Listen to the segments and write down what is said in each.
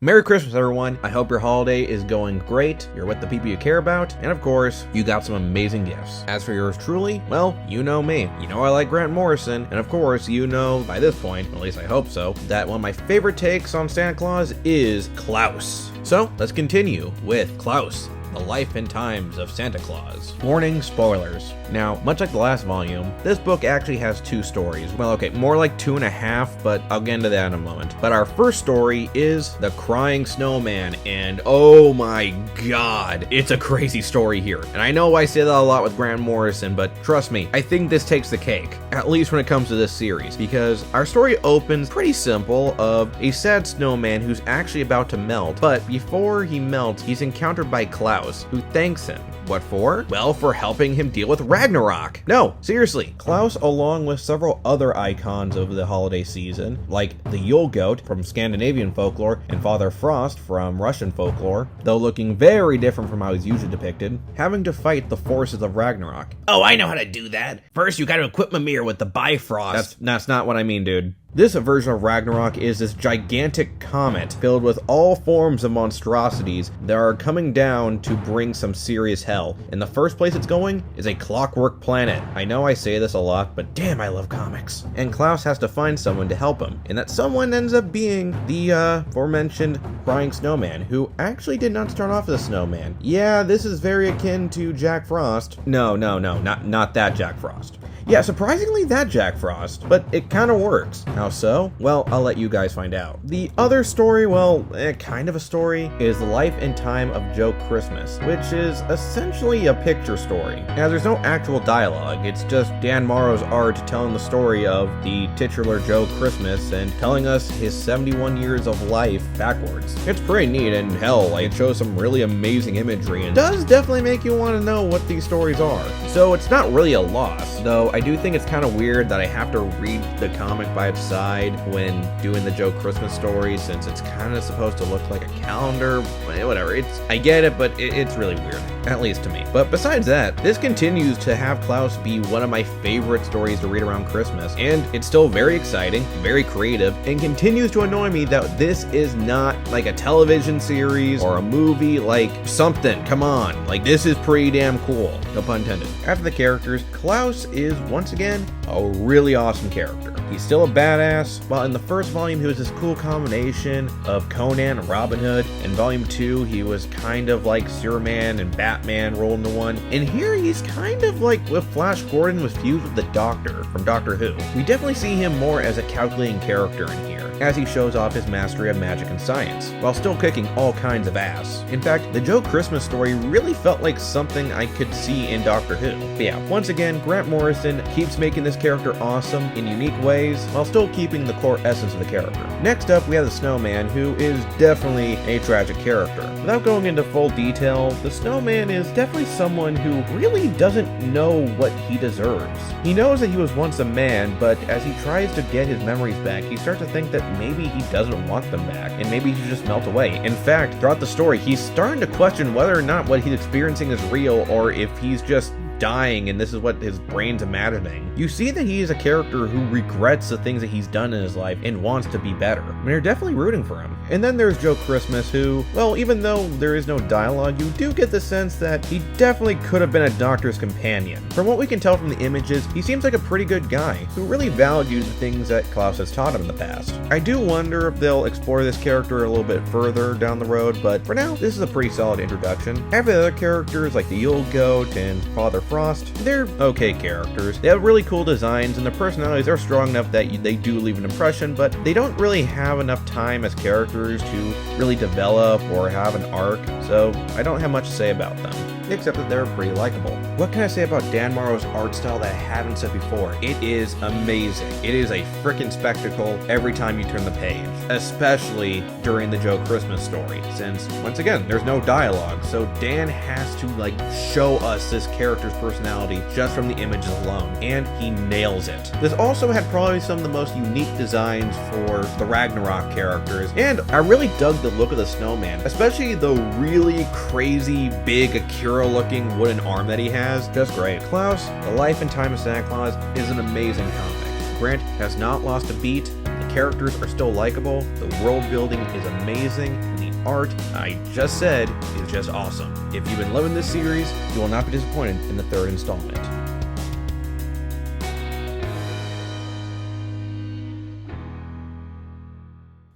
Merry Christmas, everyone. I hope your holiday is going great, you're with the people you care about, and of course, you got some amazing gifts. As for yours truly, well, you know me. You know I like Grant Morrison, and of course, you know by this point, at least I hope so, that one of my favorite takes on Santa Claus is Klaus. So, let's continue with Klaus, the life and times of Santa Claus. Warning, spoilers. Now, much like the last volume, this book actually has two stories. Well, okay, more like 2.5, but I'll get into that in a moment. But our first story is The Crying Snowman, and oh my god, it's a crazy story here. And I know I say that a lot with Grant Morrison, but trust me, I think this takes the cake, at least when it comes to this series, because our story opens pretty simple of a sad snowman who's actually about to melt, but before he melts, he's encountered by Klaus, who thanks him. What for? Well, for helping him deal with Ragnarok. No, seriously. Klaus, along with several other icons of the holiday season, like the Yule Goat from Scandinavian folklore and Father Frost from Russian folklore, though looking very different from how he's usually depicted, having to fight the forces of Ragnarok. Oh, I know how to do that. First, you gotta equip Mimir with the Bifrost. That's not what I mean, dude. This version of Ragnarok is this gigantic comet filled with all forms of monstrosities that are coming down to bring some serious hell. And the first place it's going is a clockwork planet. I know I say this a lot, but damn, I love comics. And Klaus has to find someone to help him. And that someone ends up being the aforementioned Crying Snowman, who actually did not start off as a snowman. Yeah, this is very akin to Jack Frost. No, not that Jack Frost. Yeah, surprisingly that Jack Frost, but it kind of works. How so? Well, I'll let you guys find out. The other story, well, kind of a story, is The Life and Time of Joe Christmas, which is essentially a picture story. Now, there's no actual dialogue, it's just Dan Morrow's art telling the story of the titular Joe Christmas and telling us his 71 years of life backwards. It's pretty neat, and hell, like, it shows some really amazing imagery and does definitely make you want to know what these stories are. So it's not really a loss, though I do think it's kind of weird that I have to read the comic by its side when doing the Joe Christmas story, since it's kind of supposed to look like a calendar. Whatever, I get it, but it's really weird, at least to me. But besides that, this continues to have Klaus be one of my favorite stories to read around Christmas, and it's still very exciting, very creative, and continues to annoy me that this is not like a television series or a movie, like something, come on, like this is pretty damn cool, no pun intended. After the characters, Klaus is once again a really awesome character. He's still a badass. While in the first volume he was this cool combination of Conan and Robin Hood, in volume 2 he was kind of like Superman and Batman rolled into one, and here he's kind of like if Flash Gordon was fused with the Doctor from Doctor Who. We definitely see him more as a calculating character in here, as he shows off his mastery of magic and science, while still kicking all kinds of ass. In fact, the Joe Christmas story really felt like something I could see in Doctor Who. But yeah, once again, Grant Morrison keeps making this character awesome in unique ways, while still keeping the core essence of the character. Next up, we have the Snowman, who is definitely a tragic character. Without going into full detail, the Snowman is definitely someone who really doesn't know what he deserves. He knows that he was once a man, but as he tries to get his memories back, he starts to think that maybe he doesn't want them back, and maybe he should just melt away. In fact, throughout the story, he's starting to question whether or not what he's experiencing is real, or if he's just dying and this is what his brain's imagining. You see that he is a character who regrets the things that he's done in his life and wants to be better. I mean, you're definitely rooting for him. And then there's Joe Christmas, who, well, even though there is no dialogue, you do get the sense that he definitely could have been a doctor's companion. From what we can tell from the images, he seems like a pretty good guy who really values the things that Klaus has taught him in the past. I do wonder if they'll explore this character a little bit further down the road, but for now, this is a pretty solid introduction. After the other characters like the Yule Goat and Father Frost, they're okay characters. They have really cool designs, and their personalities are strong enough that they do leave an impression, but they don't really have enough time as characters to really develop or have an arc, so I don't have much to say about them, except that they're pretty likable. What can I say about Dan Morrow's art style that I haven't said before? It is amazing. It is a freaking spectacle every time you turn the page, especially during the Joe Christmas story, since, once again, there's no dialogue, so Dan has to, like, show us this character's personality just from the images alone, and he nails it. This also had probably some of the most unique designs for the Ragnarok characters, and I really dug the look of the snowman, especially the really crazy big Akira looking wooden arm that he has. Just great. Klaus, The Life and Time of Santa Claus is an amazing comic. Grant has not lost a beat. The characters are still likable, the world building is amazing, and the art, I just said, is just awesome. If you've been loving this series, you will not be disappointed in the third installment.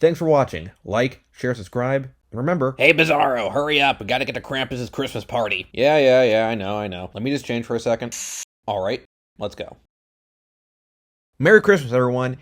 Thanks for watching. Like, share, subscribe, and remember... Hey, Bizarro, hurry up. We gotta get to Krampus' Christmas party. Yeah, I know. Let me just change for a second. Alright, let's go. Merry Christmas, everyone,